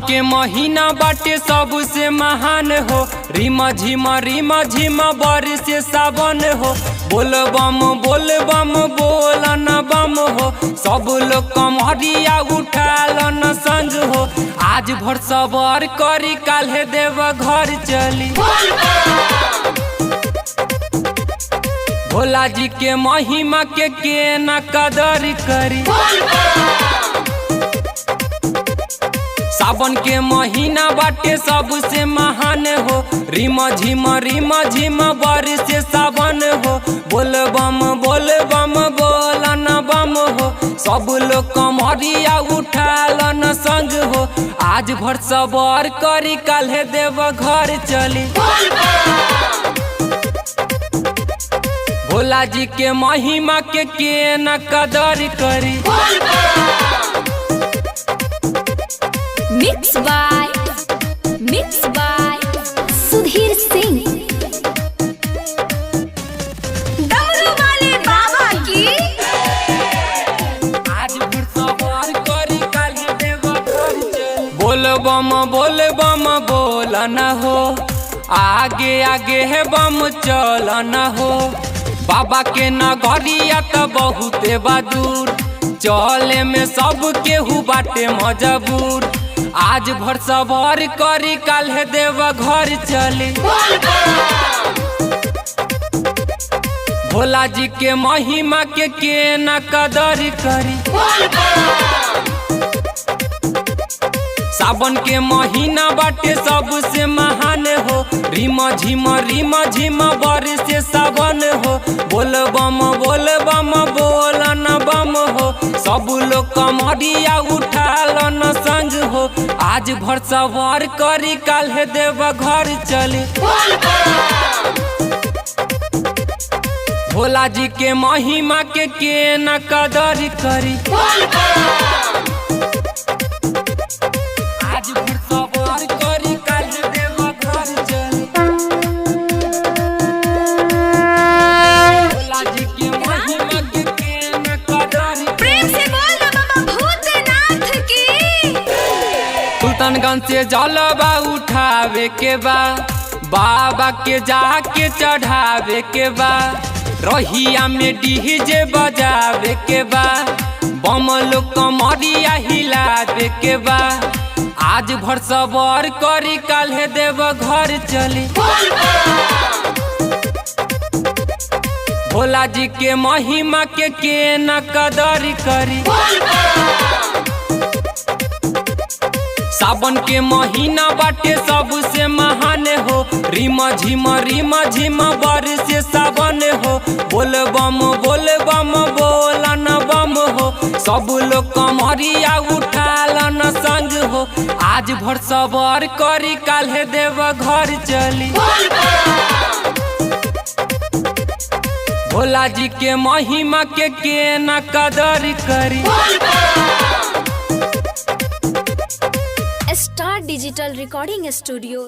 के महीना बाटे सबसे महान हो। रिमा झिमा बारिश सावन हो। बोल बम बोल न बम हो। सब लोग कमरिया उठाल न संग हो। आज भर सबर करी काल्हे देव घर चली। भोला जी के महिमा के न कदर करी। सावन के महीना बाटे सबसे महान हो। रिमा झिमा बारिश सावन हो। बोल बम बोल न बम हो। सब लोग कमरिया उठाल न संग हो। आज भर सबर करी काल्हे देव घर चली। भोला जी के महिमा के न कदर करी। Mix by Sudhir Singh. डमरू वाले बाबा की। आज फिर सवार करी काल्हे देव घर चली। बोल बम बोल न हो। आगे आगे है बम चल न हो। बाबा के नगरिया त बहुते बहादुर। चले में सब केहू बाटे मजबूर। आज भर सवार करी काल्हे देव घर चली। भोला जी के महिमा के न कदर करी। सावन के महीना बाटे सबसे महान हो। रिमा झिमा बारिश सावन हो। बोल बम बोल न बम हो। सब लोग कमरिया उठाल न संग हो। आज भर सवार करी काल्हे देव घर चली। भोला जी के महिमा के न कदर करी। आज फिर सवार करी काल्हे देव घर चली। भोला जी के महिमा के न कदर। प्रेम से बोल बाबा भूतनाथ की। सुल्तानगंज से जलवा उठावे के बा। बाबा के जाके चढ़ावे के बा। रहिया में डीजे बजावे के बा। बम लोग कमरिया हिलावे के बा। आज भर सबर करी काल्हे देव घर चली। भोला जी के महिमा के न कदर करी। सावन के महीना बाटे सबसे महान हो। रिमा झिमा बारिश सावन हो। बोल बम बोल न बम हो। सब लोग कमरिया उठाल न संग हो। आज भर सबर करी काल्हे देव घर चली। भोला जी के महिमा के न कदर करी। Star digital recording studio.